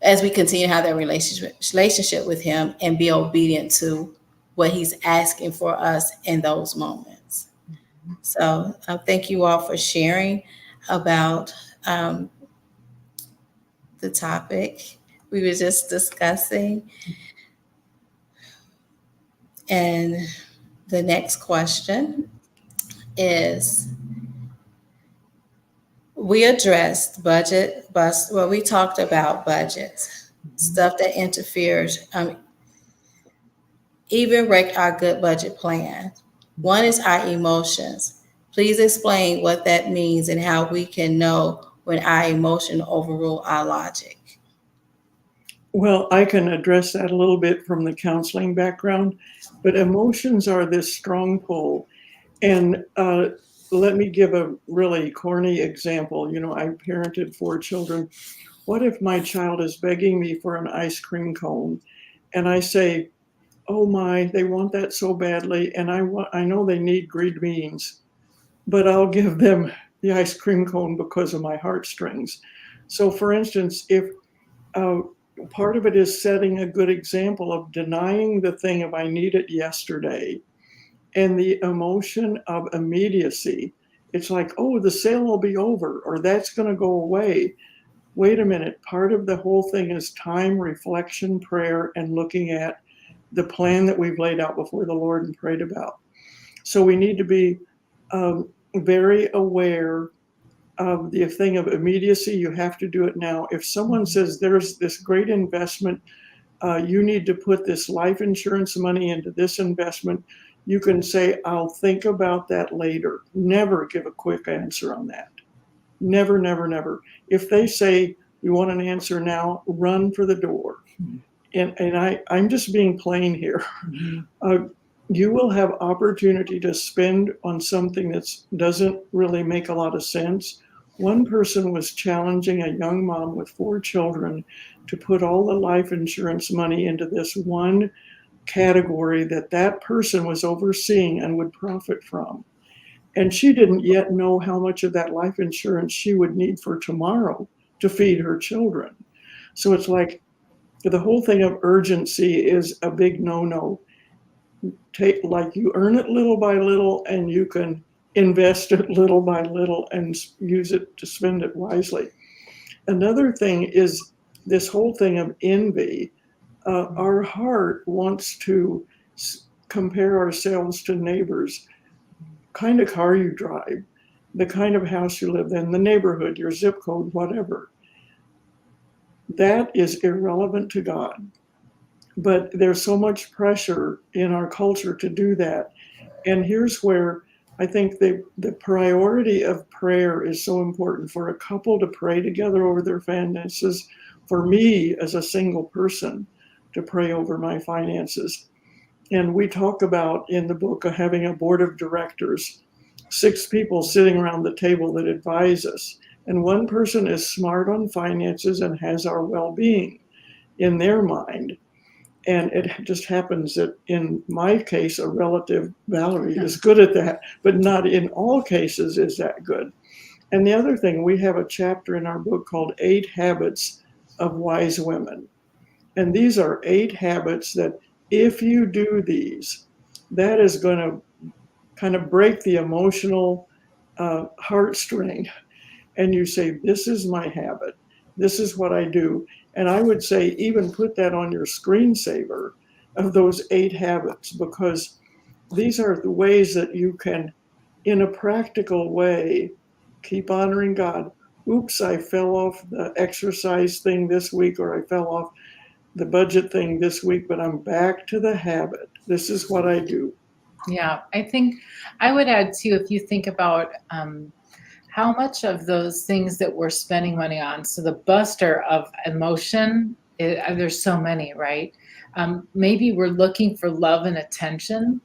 as we continue to have that relationship with him and be obedient to what he's asking for us in those moments. So thank you all for sharing about the topic we were just discussing. And the next question is, we addressed we talked about budgets, stuff that interferes, even wreck our good budget plan. One is our emotions. Please explain what that means and how we can know when our emotion overrule our logic. Well, I can address that a little bit from the counseling background, but emotions are this strong pull. And let me give a really corny example. I parented 4 children. What if my child is begging me for an ice cream cone and I say, oh my, they want that so badly, and I know they need green beans, but I'll give them the ice cream cone because of my heartstrings. So for instance, if part of it is setting a good example of denying the thing if I need it yesterday, and the emotion of immediacy, it's like, oh, the sale will be over, or that's going to go away. Wait a minute, part of the whole thing is time, reflection, prayer, and looking at the plan that we've laid out before the Lord and prayed about. So we need to be very aware of the thing of immediacy. You have to do it now. If someone says there's this great investment, you need to put this life insurance money into this investment, you can say, I'll think about that later. Never give a quick answer on that. Never, never, never. If they say, we want an answer now, run for the door. I'm just being plain here. You will have opportunity to spend on something that doesn't really make a lot of sense. One person was challenging a young mom with 4 children to put all the life insurance money into this one category that that person was overseeing and would profit from. And she didn't yet know how much of that life insurance she would need for tomorrow to feed her children. So it's like the whole thing of urgency is a big no-no. Like you earn it little by little and you can invest it little by little and use it to spend it wisely. Another thing is this whole thing of envy. Our heart wants to compare ourselves to neighbors, kind of car you drive, the kind of house you live in, the neighborhood, your zip code, whatever. That is irrelevant to God. But there's so much pressure in our culture to do that. And here's where I think the priority of prayer is so important for a couple to pray together over their finances, for me as a single person to pray over my finances. And we talk about in the book of having a board of directors, 6 people sitting around the table that advise us. And one person is smart on finances and has our well-being in their mind. And it just happens that in my case, a relative, Valerie, is good at that, but not in all cases is that good. And the other thing, we have a chapter in our book called 8 Habits of Wise Women. And these are 8 habits that if you do these, that is going to kind of break the emotional heartstring. And you say, this is my habit. This is what I do. And I would say even put that on your screensaver of those 8 habits, because these are the ways that you can, in a practical way, keep honoring God. Oops, I fell off the exercise thing this week, or I fell off the budget thing this week, but I'm back to the habit. This is what I do. Yeah, I think I would add too, if you think about how much of those things that we're spending money on, so the buster of emotion, there's so many, right? Maybe we're looking for love and attention.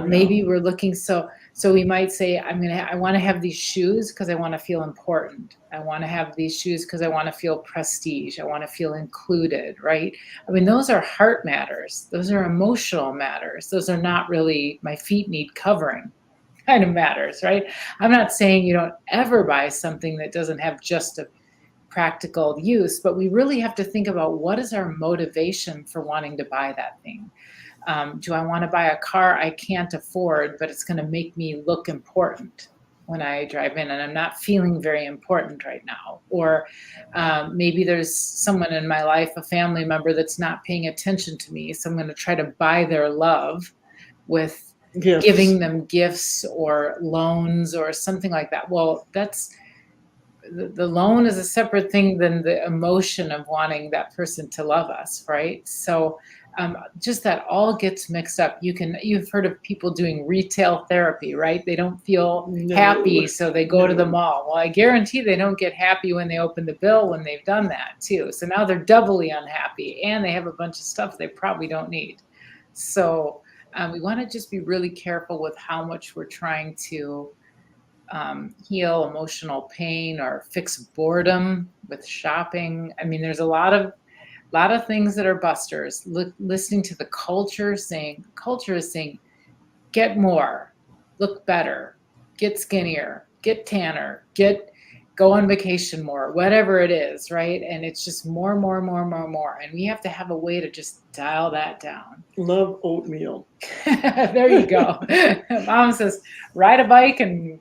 Maybe we're looking, so we might say, I want to have these shoes because I want to feel important. I want to have these shoes because I want to feel prestige. I want to feel included, right? I mean, those are heart matters. Those are emotional matters. Those are not really my feet need covering kind of matters, right? I'm not saying you don't ever buy something that doesn't have just a practical use, but we really have to think about what is our motivation for wanting to buy that thing. Do I want to buy a car I can't afford, but it's going to make me look important when I drive in, and I'm not feeling very important right now? Or maybe there's someone in my life, a family member, that's not paying attention to me, so I'm going to try to buy their love with giving them gifts or loans or something like that. Well, that's the loan is a separate thing than the emotion of wanting that person to love us, right? So just that all gets mixed up. You've heard of people doing retail therapy, right? They don't feel happy, so they go to the mall. Well, I guarantee they don't get happy when they open the bill when they've done that too. So now they're doubly unhappy, and they have a bunch of stuff they probably don't need. So we want to just be really careful with how much we're trying to heal emotional pain or fix boredom with shopping. I mean, there's a lot of things that are busters. Listening to the culture is saying, get more, look better, get skinnier, get tanner, go on vacation more, whatever it is, right? And it's just more. And we have to have a way to just dial that down. Love oatmeal. There you go. Mom says, ride a bike and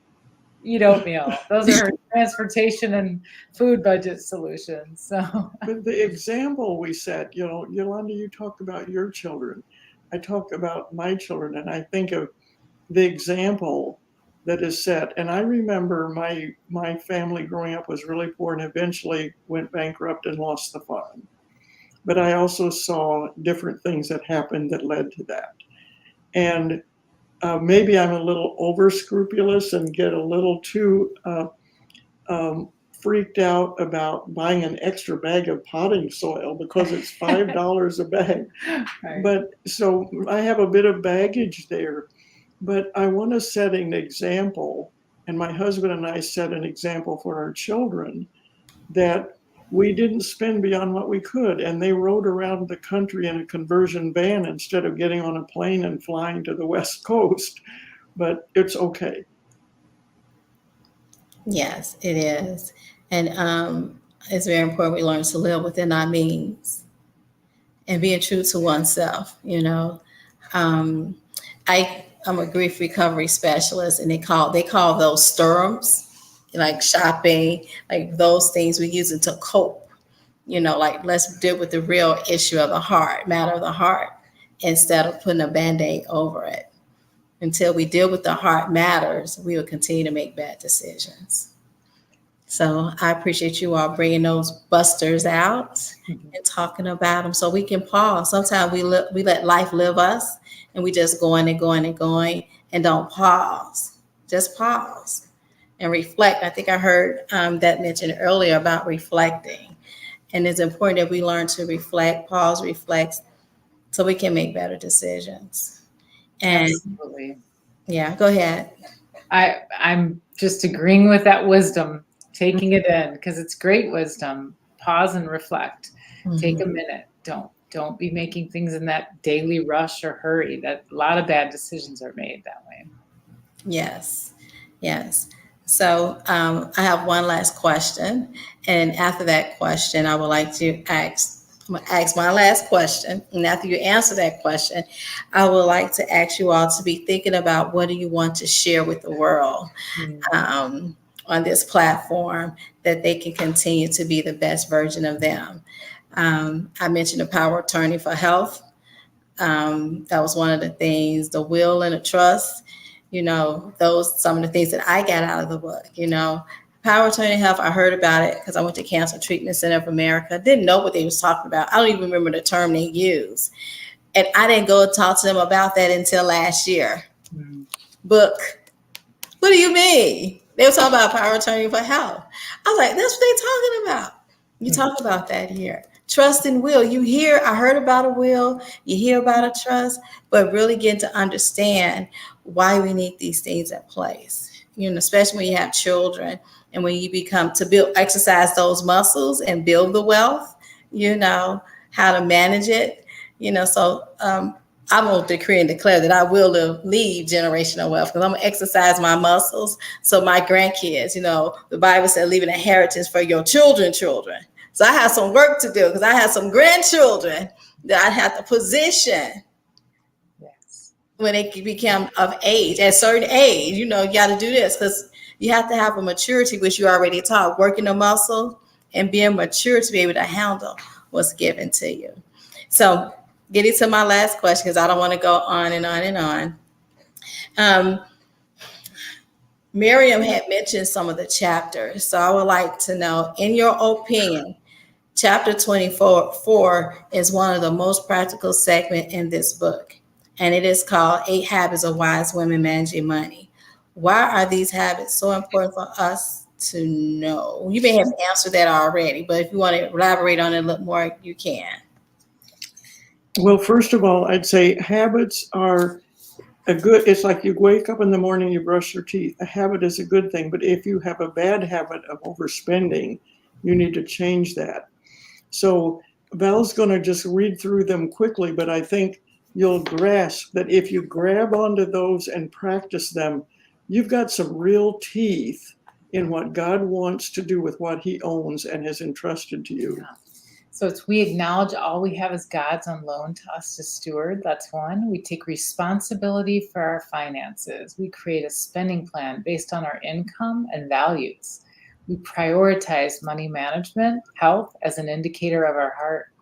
eat oatmeal. Those are her transportation and food budget solutions. So, but the example we set, Yolanda, you talk about your children. I talk about my children, and I think of the example that is set. And I remember my family growing up was really poor and eventually went bankrupt and lost the farm. But I also saw different things that happened that led to that. And maybe I'm a little over scrupulous and get a little too freaked out about buying an extra bag of potting soil because it's $5 a bag. Right. But so I have a bit of baggage there, but I want to set an example, and my husband and I set an example for our children that we didn't spend beyond what we could, and they rode around the country in a conversion van instead of getting on a plane and flying to the West Coast. But it's okay. Yes, it is. And it's very important we learn to live within our means and being true to oneself. I'm a grief recovery specialist, and they call those stirrums, like shopping, like those things we use it to cope. Like let's deal with the real issue of the heart, matter of the heart, instead of putting a Band-Aid over it. Until we deal with the heart matters, we will continue to make bad decisions. So I appreciate you all bringing those busters out and talking about them so we can pause. Sometimes we let life live us, and we just going and going and going and don't pause. Just pause and reflect. I think I heard that mentioned earlier about reflecting. And it's important that we learn to reflect, pause, reflect, so we can make better decisions. And Absolutely. yeah, go ahead. I'm just agreeing with that wisdom, taking it in, because it's great wisdom. Pause and reflect. Take a minute. Don't be making things in that daily rush or hurry. That a lot of bad decisions are made that way. Yes. So I have one last question, and after that question, I would like to ask my last question. And after you answer that question, I would like to ask you all to be thinking about what do you want to share with the world on this platform that they can continue to be the best version of them. I mentioned the power of attorney for health. That was one of the things, the will and the trust. Those some of the things that I got out of the book. Power of attorney health, I heard about it because I went to Cancer Treatment Center of America. Didn't know what they was talking about. I don't even remember the term they used. And I didn't go and talk to them about that until last year. Book. What do you mean? They were talking about power of attorney for health. I was like, that's what they're talking about. You talk about that here. Trust and will. I heard about a will, you hear about a trust, but really get to understand why we need these things in place. Especially when you have children and when you become to exercise those muscles and build the wealth, how to manage it, so I'm going to decree and declare that I will leave generational wealth because I'm going to exercise my muscles. So my grandkids, the Bible said, leave an inheritance for your children. So I have some work to do because I have some grandchildren that I have to position when they become of age. At a certain age, you got to do this because you have to have a maturity, which you already taught, working the muscle and being mature to be able to handle what's given to you. So getting to my last question, because I don't want to go on and on and on. Miriam had mentioned some of the chapters. So I would like to know, in your opinion, chapter 24 is one of the most practical segments in this book. And it is called 8 Habits of Wise Women Managing Money. Why are these habits so important for us to know? You may have answered that already, but if you want to elaborate on it a little more, you can. Well, first of all, I'd say habits are it's like you wake up in the morning, you brush your teeth. A habit is a good thing, but if you have a bad habit of overspending, you need to change that. So Val's going to just read through them quickly, but I think you'll grasp that if you grab onto those and practice them, you've got some real teeth in what God wants to do with what he owns and has entrusted to you. Yeah. So we acknowledge all we have is God's on loan to us to steward. That's one. We take responsibility for our finances. We create a spending plan based on our income and values. We prioritize money management, health as an indicator of our heart.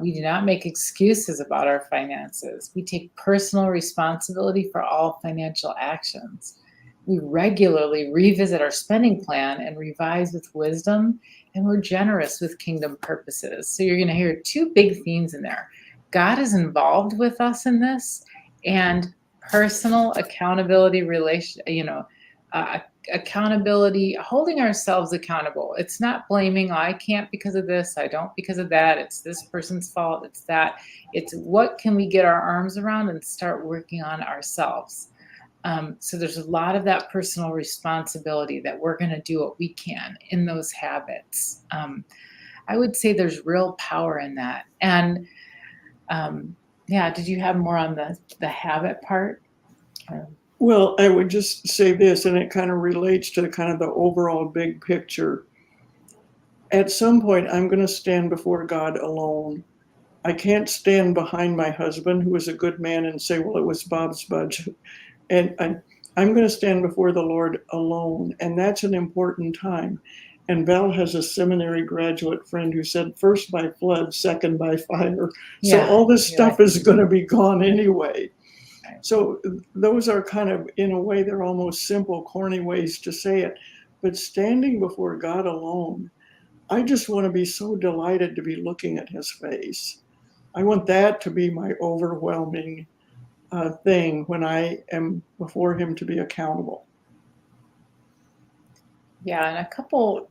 We do not make excuses about our finances. We take personal responsibility for all financial actions. We regularly revisit our spending plan and revise with wisdom, and we're generous with kingdom purposes. So you're going to hear 2 big themes in there. God is involved with us in this, and personal accountability accountability, holding ourselves accountable. It's not blaming, "Oh, I can't because of this, I don't because of that, it's this person's fault, it's that." It's what can we get our arms around and start working on ourselves. So there's a lot of that personal responsibility that we're going to do what we can in those habits. I would say there's real power in that. And yeah, did you have more on the habit part? Well, I would just say this, and it kind of relates to kind of the overall big picture. At some point, I'm going to stand before God alone. I can't stand behind my husband, who is a good man, and say, well, it was Bob's budget. And I'm going to stand before the Lord alone. And that's an important time. And Val has a seminary graduate friend who said, first by flood, second by fire. So Yeah, all this you're stuff right. is going to be gone anyway. Right. So those are kind of, in a way, they're almost simple, corny ways to say it. But standing before God alone, I just want to be so delighted to be looking at his face. I want that to be my overwhelming thing when I am before him to be accountable. Yeah, and a couple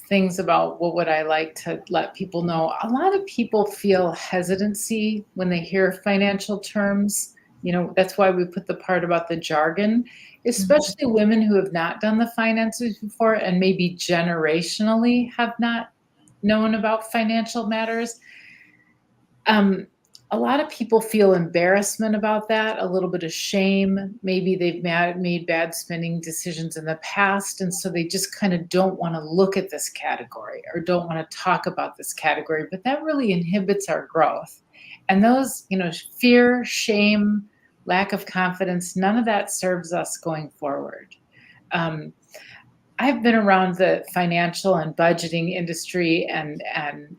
things about what would I like to let people know. A lot of people feel hesitancy when they hear financial terms. That's why we put the part about the jargon, especially women who have not done the finances before and maybe generationally have not known about financial matters. A lot of people feel embarrassment about that, a little bit of shame. Maybe they've made bad spending decisions in the past, and so they just kind of don't want to look at this category or don't want to talk about this category. But that really inhibits our growth. And those, fear, shame, lack of confidence, none of that serves us going forward. I've been around the financial and budgeting industry and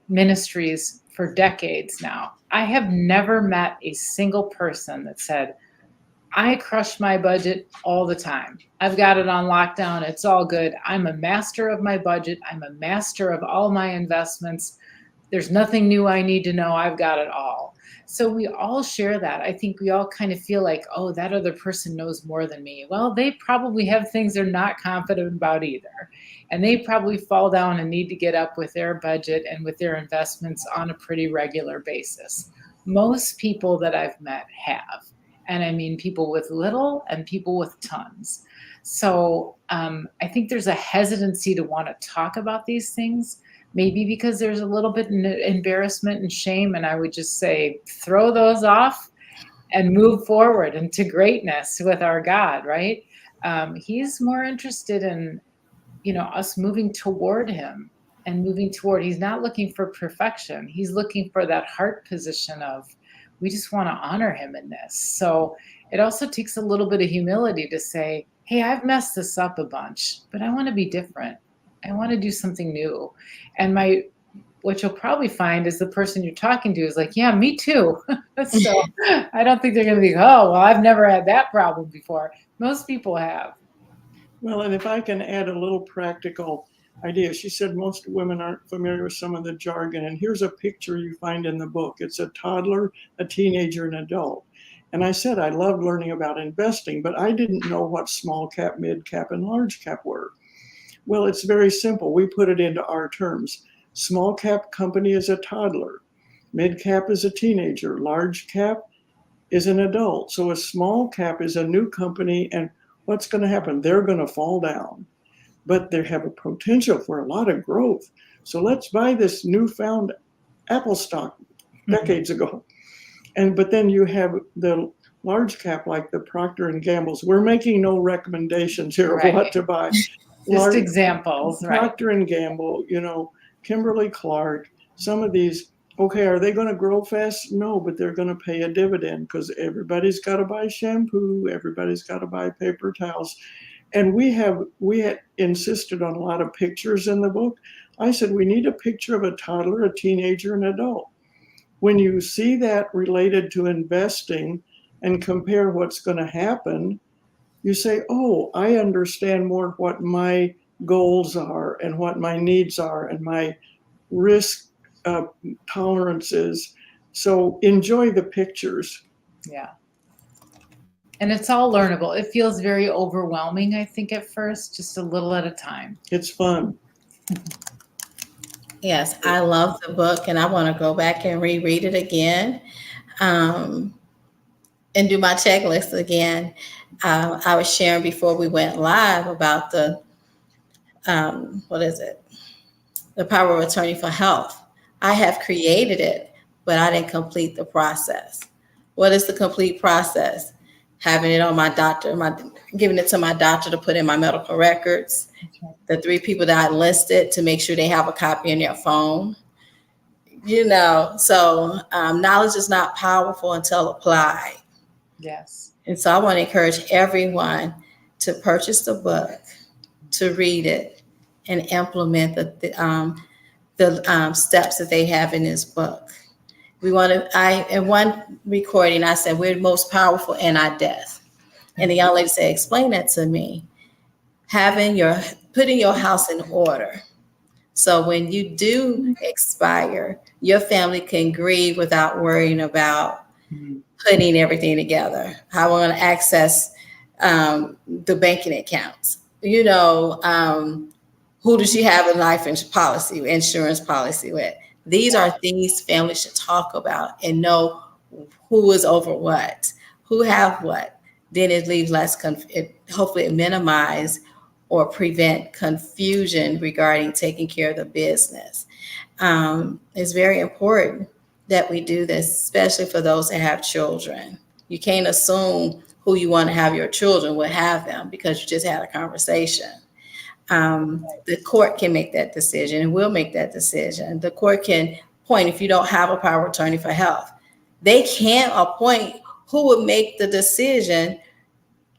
ministries for decades now. I have never met a single person that said, I crush my budget all the time. I've got it on lockdown. It's all good. I'm a master of my budget. I'm a master of all my investments. There's nothing new I need to know. I've got it all. So we all share that. I think we all kind of feel like, oh, that other person knows more than me. Well, they probably have things they're not confident about either. And they probably fall down and need to get up with their budget and with their investments on a pretty regular basis. Most people that I've met have. And I mean people with little and people with tons. So I think there's a hesitancy to want to talk about these things. Maybe because there's a little bit of embarrassment and shame. And I would just say, throw those off and move forward into greatness with our God, right? He's more interested in, us moving toward him and moving toward, he's not looking for perfection. He's looking for that heart position of, we just want to honor him in this. So it also takes a little bit of humility to say, hey, I've messed this up a bunch, but I want to be different. I want to do something new. And what you'll probably find is the person you're talking to is like, yeah, me too. So I don't think they're going to be, oh, well, I've never had that problem before. Most people have. Well, and if I can add a little practical idea, she said most women aren't familiar with some of the jargon. And here's a picture you find in the book. It's a toddler, a teenager, an adult. And I said I loved learning about investing, but I didn't know what small cap, mid cap, and large cap were. Well, it's very simple. We put it into our terms. Small cap company is a toddler. Mid cap is a teenager. Large cap is an adult. So a small cap is a new company. And what's going to happen? They're going to fall down. But they have a potential for a lot of growth. So let's buy this newfound Apple stock decades ago. But then you have the large cap like the Procter and Gamble's. We're making no recommendations here of what to buy. Just examples, right? Procter and Gamble, Kimberly Clark, some of these, okay, are they going to grow fast? No, but they're going to pay a dividend because everybody's got to buy shampoo, everybody's got to buy paper towels. And we had insisted on a lot of pictures in the book. I said, we need a picture of a toddler, a teenager, an adult. When you see that related to investing and compare what's going to happen, you say, oh, I understand more what my goals are and what my needs are and my risk tolerance is. So enjoy the pictures. Yeah. And it's all learnable. It feels very overwhelming, I think, at first, just a little at a time. It's fun. Yes, I love the book, and I want to go back and reread it again, um, and do my checklist again. I was sharing before we went live about the what is it? The Power of Attorney for Health. I have created it, but I didn't complete the process. What is the complete process? Having it on my doctor, giving it to my doctor to put in my medical records. The 3 people that I listed to make sure they have a copy in their phone. So knowledge is not powerful until applied. Yes. And so I want to encourage everyone to purchase the book, to read it, and implement the steps that they have in this book. In one recording, I said, we're most powerful in our death. And the young lady said, explain that to me. Putting your house in order. So when you do expire, your family can grieve without worrying about putting everything together. How we're going to access the banking accounts. Who does she have a life insurance policy with? These are things families should talk about and know who is over what, who have what. Then it leaves less, hopefully it minimize or prevent confusion regarding taking care of the business. It's very important that we do this, especially for those that have children. You can't assume who you want to have your children will have them because you just had a conversation. The court can make that decision and will make that decision. The court can appoint, if you don't have a power of attorney for health, they can't appoint who would make the decision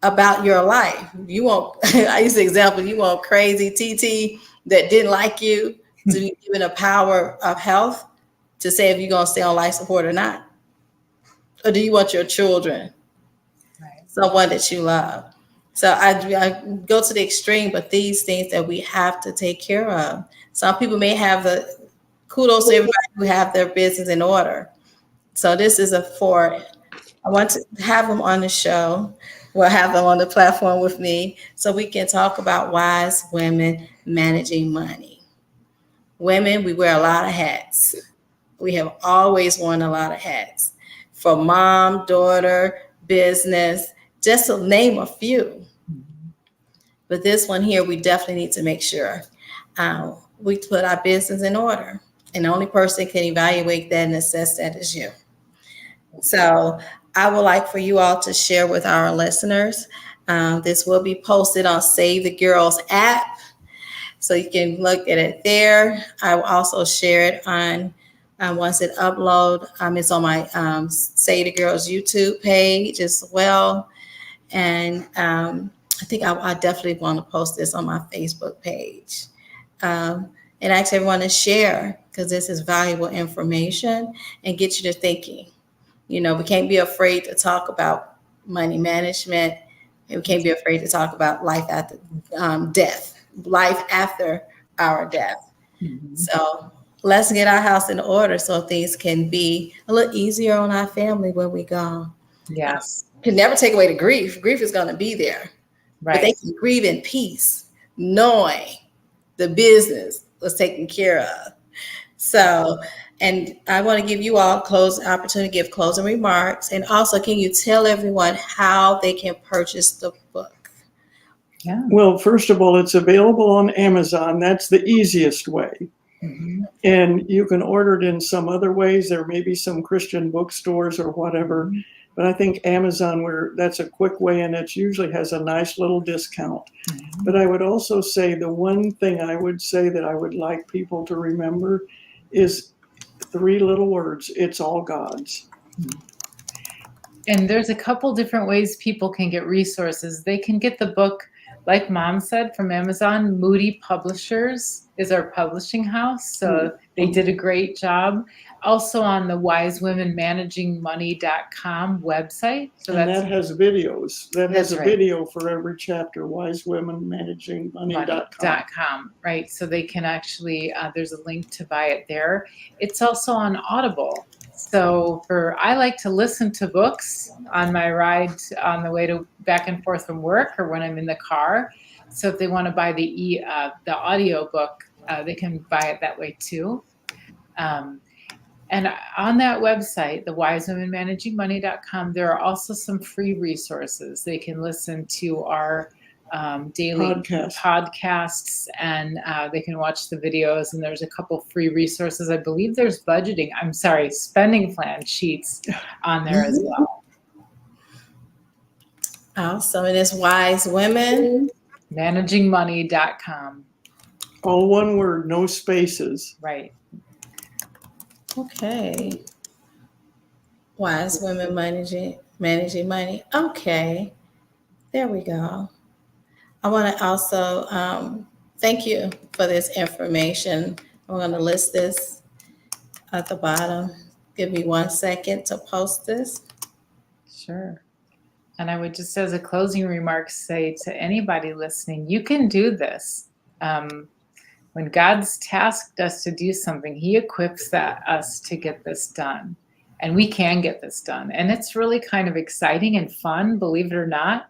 about your life. You want, I use the example, you want crazy TT that didn't like you to be given a power of health to say if you're going to stay on life support or not? Or do you want your children, someone that you love? So I go to the extreme, but these things that we have to take care of. Some people may have kudos to everybody who have their business in order. So this is I want to have them on the show. We'll have them on the platform with me so we can talk about wise women managing money. Women, we wear a lot of hats. We have always worn a lot of hats, from mom, daughter, business, just to name a few. But this one here, we definitely need to make sure we put our business in order. And the only person can evaluate that and assess that is you. So I would like for you all to share with our listeners. This will be posted on Save the Girls app, so you can look at it there. I will also share it on, once it upload, it's on my Save the Girls YouTube page as well. And I think I definitely want to post this on my Facebook page. And ask everyone to share, because this is valuable information and get you to thinking. We can't be afraid to talk about money management, and we can't be afraid to talk about life after death, life after our death. Mm-hmm. So let's get our house in order so things can be a little easier on our family when we go. Yes. Can never take away the grief. Grief is going to be there. Right. But they can grieve in peace, knowing the business was taken care of. So, and I want to give you all opportunity to give closing remarks. And also, can you tell everyone how they can purchase the book? Yeah. Well, first of all, it's available on Amazon. That's the easiest way. Mm-hmm. And you can order it in some other ways. There may be some Christian bookstores or whatever. Mm-hmm. But I think Amazon, that's a quick way, and it usually has a nice little discount. Mm-hmm. But I would also say the one thing I would say that I would like people to remember is 3 little words: it's all God's. And there's a couple different ways people can get resources. They can get the book, like Mom said, from Amazon. Moody Publishers is our publishing house, so they did a great job. Also on the wisewomenmanagingmoney.com website. So that has videos. That has a video for every chapter, wisewomenmanagingmoney.com. Right, so they can actually, there's a link to buy it there. It's also on Audible. So I like to listen to books on my ride on the way to back and forth from work or when I'm in the car. So if they want to buy the audio book, they can buy it that way too. And on that website, the wisewomenmanagingmoney.com, there are also some free resources. They can listen to our daily podcasts, and they can watch the videos. And there's a couple free resources. I believe there's spending plan sheets on there as well. Awesome. And it's Wise Women managingmoney.com. All one word, no spaces. Right. Okay. Wise Women Managing Money. Okay. There we go. I want to also thank you for this information. I'm going to list this at the bottom. Give me 1 second to post this. Sure. And I would just, as a closing remark, say to anybody listening, you can do this. When God's tasked us to do something, He equips us to get this done. And we can get this done. And it's really kind of exciting and fun, believe it or not,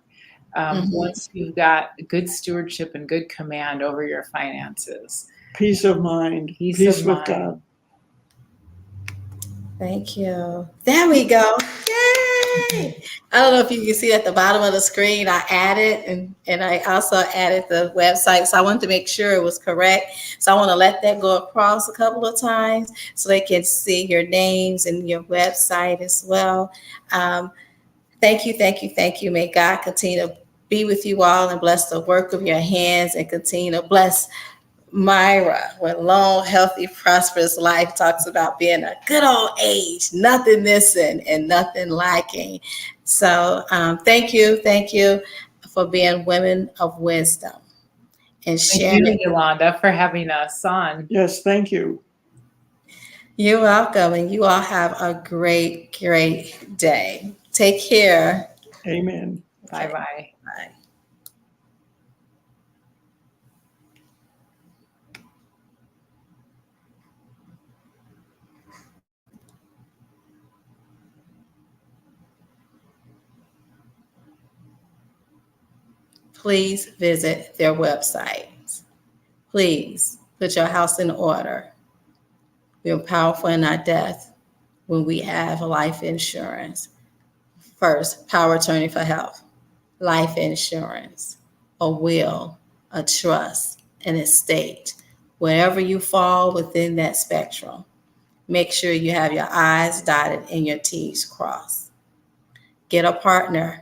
once you've got good stewardship and good command over your finances. Peace of mind. Peace with mind. God. Thank you. There we go. Yay! I don't know if you can see at the bottom of the screen, I added and I also added the website. So I wanted to make sure it was correct. So I want to let that go across a couple of times so they can see your names and your website as well. Thank you, thank you, thank you. May God continue to be with you all and bless the work of your hands and continue to bless Myra with long, healthy, prosperous life. Talks about being a good old age, nothing missing and nothing lacking. So thank you for being women of wisdom and sharing. Thank you, Yolanda, for having us on. Yes, thank you. You're welcome, and you all have a great, great day. Take care. Amen. Bye-bye. Bye. Please visit their websites. Please put your house in order. We are powerful in our death when we have life insurance. First, power attorney for health, life insurance, a will, a trust, an estate. Wherever you fall within that spectrum, make sure you have your I's dotted and your T's crossed. Get a partner.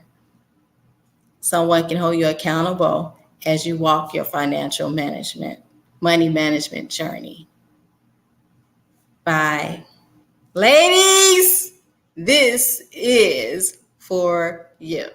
Someone can hold you accountable as you walk your financial management, money management journey. Bye. Ladies, this is for you.